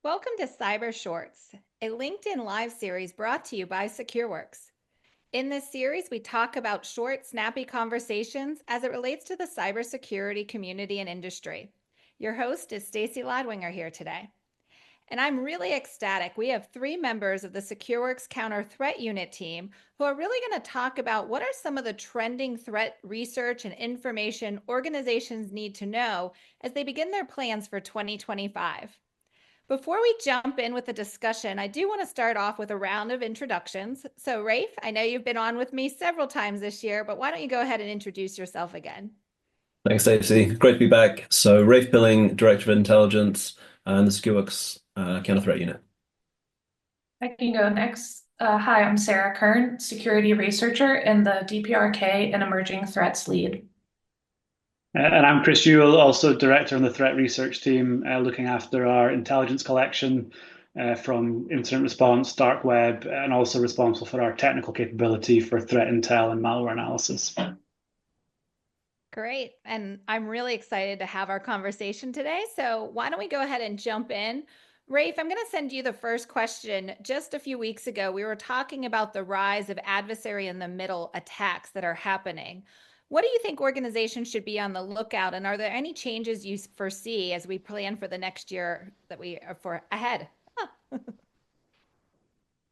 Welcome to Cyber Shorts, a LinkedIn Live series brought to you by Secureworks. In this series, we talk about short, snappy conversations as it relates to the cybersecurity community and industry. Your host is Stacy Ladwinger here today. And I'm really ecstatic. We have 3 members of the Secureworks Counter Threat Unit team who are really going to talk about what are some of the trending threat research and information organizations need to know as they begin their plans for 2025. Before we jump in with the discussion, I do want to start off with a round of introductions. So, Rafe, I know you've been on with me several times this year, but why don't you go ahead and introduce yourself again? Thanks, Stacey. Great to be back. So, Rafe Pilling, Director of Intelligence, and the Secureworks Counter Threat Unit. I can go next. Hi, I'm Sarah Kern, Security Researcher in the DPRK and Emerging Threats Lead. And I'm Chris Ewell, also Director on the Threat Research team, looking after our intelligence collection from incident response, dark web, and also responsible for our technical capability for threat intel and malware analysis. Great. And I'm really excited to have our conversation today. So, why don't we go ahead and jump in? Rafe, I'm going to send you the first question. Just a few weeks ago, we were talking about the rise of adversary in the middle attacks that are happening. What do you think organizations should be on the lookout? And are there any changes you foresee as we plan for the next year that we are for ahead?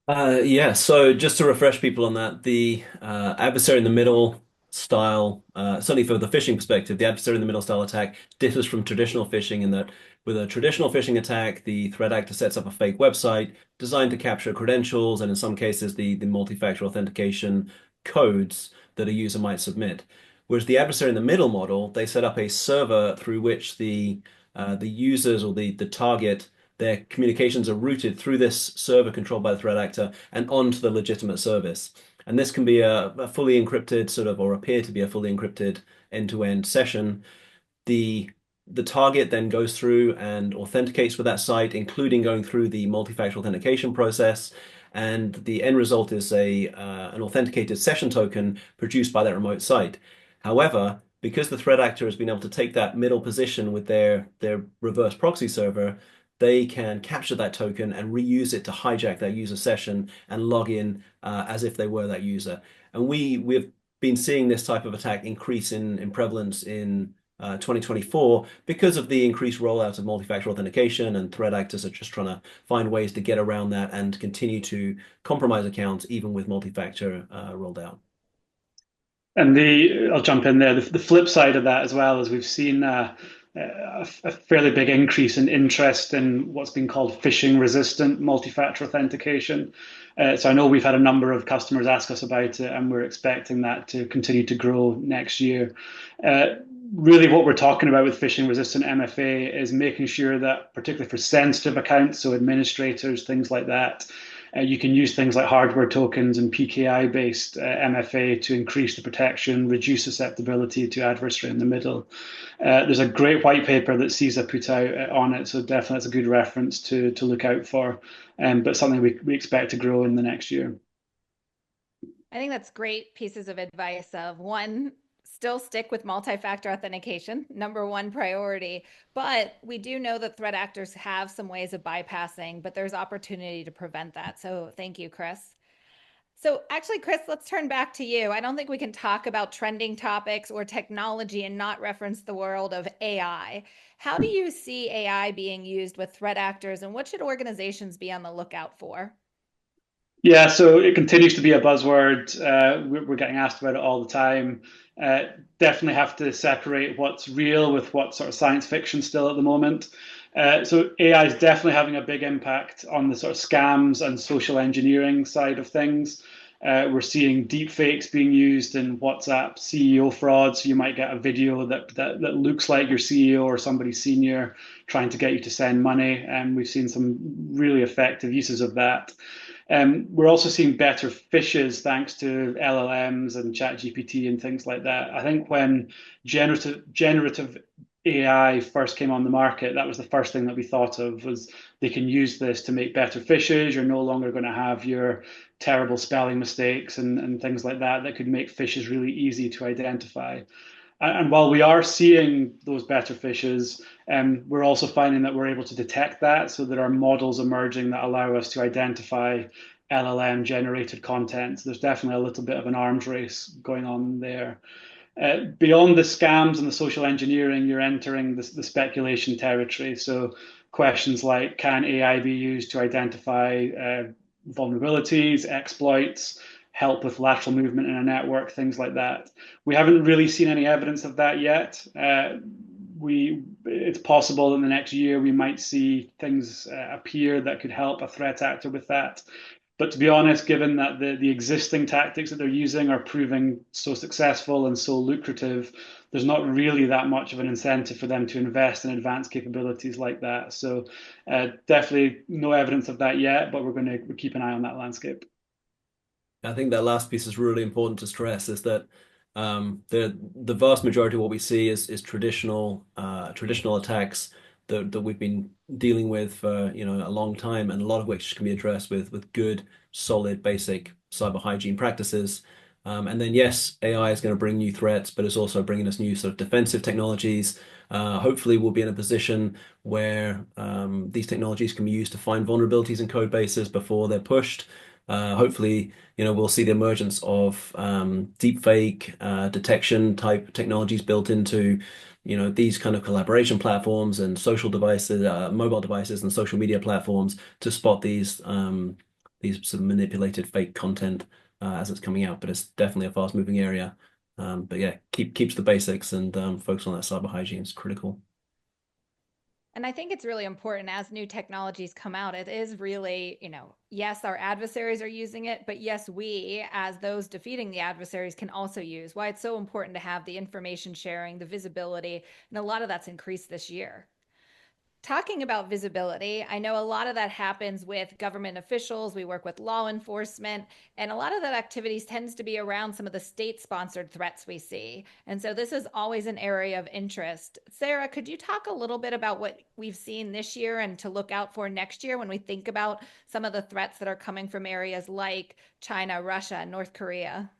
So just to refresh people on that, the adversary in the middle style, certainly for the phishing perspective, the adversary in the middle style attack differs from traditional phishing in that with a traditional phishing attack, the threat actor sets up a fake website designed to capture credentials and in some cases the multi-factor authentication codes that a user might submit. Whereas the adversary in the middle model, they set up a server through which the users or the target their communications are routed through this server controlled by the threat actor and onto the legitimate service. And this can be a fully encrypted sort of, or appear to be a fully encrypted end-to-end session. The target then goes through and authenticates with that site, including going through the multi-factor authentication process. And the end result is an authenticated session token produced by that remote site. However, because the threat actor has been able to take that middle position with their reverse proxy server, they can capture that token and reuse it to hijack that user session and log in as if they were that user. And we've been seeing this type of attack increase in prevalence in 2024 because of the increased rollout of multi-factor authentication, and threat actors are just trying to find ways to get around that and continue to compromise accounts even with multi-factor rolled out. And I'll jump in there. The flip side of that as well is we've seen a fairly big increase in interest in what's been called phishing resistant multi-factor authentication. So I know we've had a number of customers ask us about it, and we're expecting that to continue to grow next year. Really what we're talking about with phishing resistant MFA is making sure that, particularly for sensitive accounts, so administrators, things like that, you can use things like hardware tokens and PKI-based MFA to increase the protection, reduce susceptibility to adversary in the middle. There's a great white paper that CISA put out on it, so definitely that's a good reference to look out for, but something we expect to grow in the next year. I think that's great pieces of advice of one, still stick with multi-factor authentication, number one priority. But we do know that threat actors have some ways of bypassing, but there's opportunity to prevent that. So thank you, Chris. So actually, Chris, let's turn back to you. I don't think we can talk about trending topics or technology and not reference the world of AI. How do you see AI being used with threat actors, and what should organizations be on the lookout for? Yeah, so it continues to be a buzzword. We're getting asked about it all the time. Definitely have to separate what's real with what's sort of science fiction still at the moment. So AI is definitely having a big impact on the sort of scams and social engineering side of things. We're seeing deep fakes being used in WhatsApp CEO fraud. So you might get a video that looks like your CEO or somebody senior trying to get you to send money. And we've seen some really effective uses of that. We're also seeing better phishes thanks to LLMs and ChatGPT and things like that. I think when generative AI first came on the market, that was the first thing that we thought of, was they can use this to make better phishes. You're no longer going to have your terrible spelling mistakes and things like that could make phishes really easy to identify. And while we are seeing those better fishes, we're also finding that we're able to detect that. So there are models emerging that allow us to identify LLM generated content. So there's definitely a little bit of an arms race going on there. Beyond the scams and the social engineering, you're entering the speculation territory. So questions like, can AI be used to identify vulnerabilities, exploits, help with lateral movement in a network, things like that. We haven't really seen any evidence of that yet. It's possible in the next year we might see things appear that could help a threat actor with that. But to be honest, given that the existing tactics that they're using are proving so successful and so lucrative, there's not really that much of an incentive for them to invest in advanced capabilities like that. So definitely no evidence of that yet, but we're going to keep an eye on that landscape. I think that last piece is really important to stress is that the vast majority of what we see is traditional attacks that we've been dealing with for a long time, and a lot of which can be addressed with good, solid, basic cyber hygiene practices. And then yes, AI is going to bring new threats, but it's also bringing us new sort of defensive technologies. Hopefully, we'll be in a position where these technologies can be used to find vulnerabilities in code bases before they're pushed. Hopefully, we'll see the emergence of deepfake detection type technologies built into, these kind of collaboration platforms and social devices, mobile devices and social media platforms to spot these sort of manipulated fake content as it's coming out. But it's definitely a fast-moving area. But yeah, keeps the basics and focus on that cyber hygiene is critical. And I think it's really important as new technologies come out. It is really, yes, our adversaries are using it, but yes, we, as those defeating the adversaries, can also use why it's so important to have the information sharing, the visibility, and a lot of that's increased this year. Talking about visibility, I know a lot of that happens with government officials. We work with law enforcement, and a lot of that activities tends to be around some of the state-sponsored threats we see. And so this is always an area of interest. Sarah, could you talk a little bit about what we've seen this year and to look out for next year when we think about some of the threats that are coming from areas like China, Russia, and North Korea?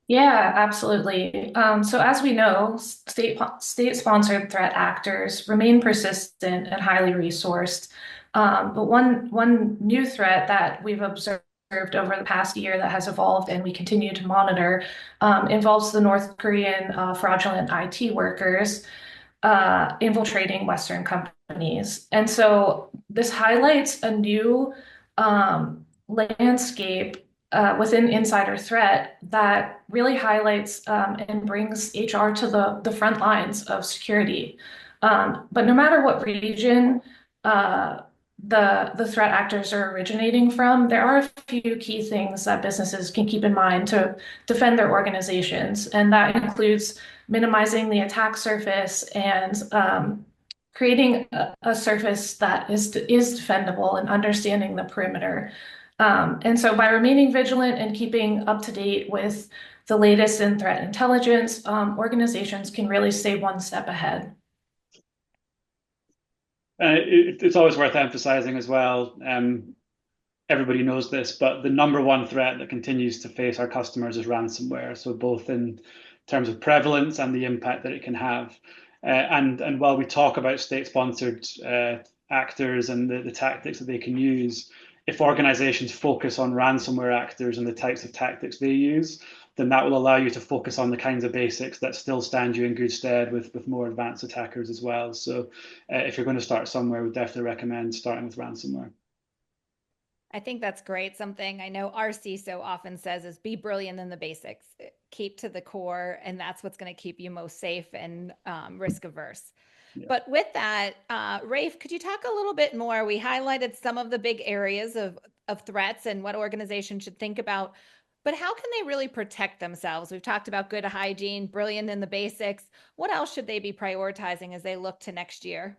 Yeah, absolutely. So as we know, state-sponsored threat actors remain persistent and highly resourced. But one new threat that we've observed over the past year that has evolved and we continue to monitor involves the North Korean fraudulent IT workers infiltrating Western companies. And so this highlights a new landscape within insider threat that really highlights and brings HR to the front lines of security. But no matter what region the threat actors are originating from, there are a few key things that businesses can keep in mind to defend their organizations. And that includes minimizing the attack surface and creating a surface that is defendable and understanding the perimeter. And so by remaining vigilant and keeping up to date with the latest in threat intelligence, organizations can really stay one step ahead. It's always worth emphasizing as well. Everybody knows this, but the number one threat that continues to face our customers is ransomware. So both in terms of prevalence and the impact that it can have. And while we talk about state-sponsored actors and the tactics that they can use, if organizations focus on ransomware actors and the types of tactics they use, then that will allow you to focus on the kinds of basics that still stand you in good stead with more advanced attackers as well. So if you're going to start somewhere, we definitely recommend starting with ransomware. I think that's great. Something I know our CISO often says is be brilliant in the basics, keep to the core, and that's what's going to keep you most safe and risk averse. Yeah. But with that, Rafe, could you talk a little bit more? We highlighted some of the big areas of threats and what organizations should think about, but how can they really protect themselves? We've talked about good hygiene, brilliant in the basics. What else should they be prioritizing as they look to next year?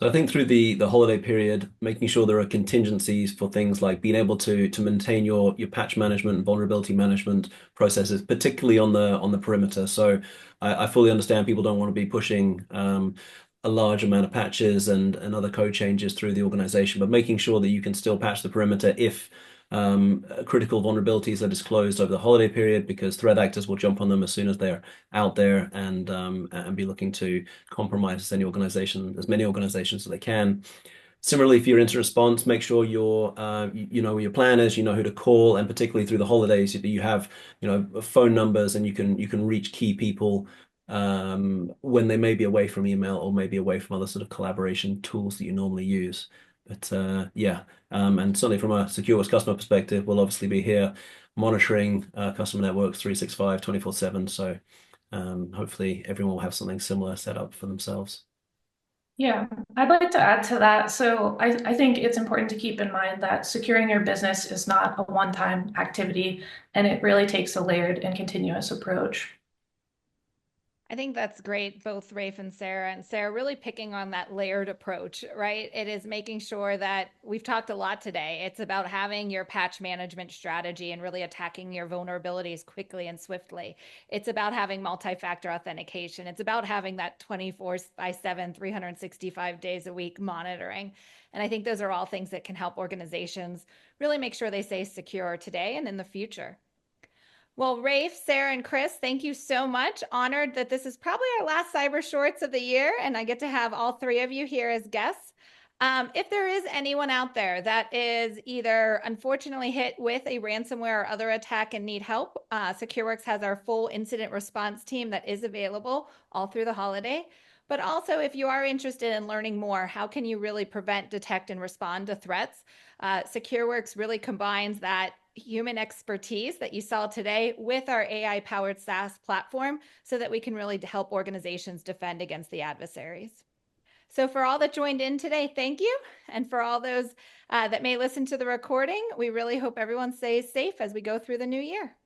So I think through the holiday period, making sure there are contingencies for things like being able to maintain your patch management and vulnerability management processes, particularly on the perimeter. So I fully understand people don't want to be pushing a large amount of patches and other code changes through the organization, but making sure that you can still patch the perimeter if critical vulnerabilities are disclosed over the holiday period, because threat actors will jump on them as soon as they're out there, and be looking to compromise as many organizations as they can. Similarly, if you're incident response, make sure you know where your plan is, you know who to call, and particularly through the holidays, you have phone numbers, and you can reach key people when they may be away from email or maybe away from other sort of collaboration tools that you normally use. But yeah, and certainly from a Secureworks customer perspective, we'll obviously be here monitoring customer networks 365, 24/7. So hopefully everyone will have something similar set up for themselves. Yeah, I'd like to add to that. So I think it's important to keep in mind that securing your business is not a one-time activity, and it really takes a layered and continuous approach. I think that's great, both Rafe and Sarah really picking on that layered approach, right? It is making sure that we've talked a lot today. It's about having your patch management strategy and really attacking your vulnerabilities quickly and swiftly. It's about having multi-factor authentication. It's about having that 24/7, 365 days a week monitoring. And I think those are all things that can help organizations really make sure they stay secure today and in the future. Well, Rafe, Sarah, and Chris, thank you so much. Honored that this is probably our last Cyber Shorts of the year, and I get to have all three of you here as guests. If there is anyone out there that is either unfortunately hit with a ransomware or other attack and need help, Secureworks has our full incident response team that is available all through the holiday. But also, if you are interested in learning more, how can you really prevent, detect, and respond to threats? Secureworks really combines that human expertise that you saw today with our AI-powered SaaS platform so that we can really help organizations defend against the adversaries. So for all that joined in today, thank you. And for all those that may listen to the recording, we really hope everyone stays safe as we go through the new year.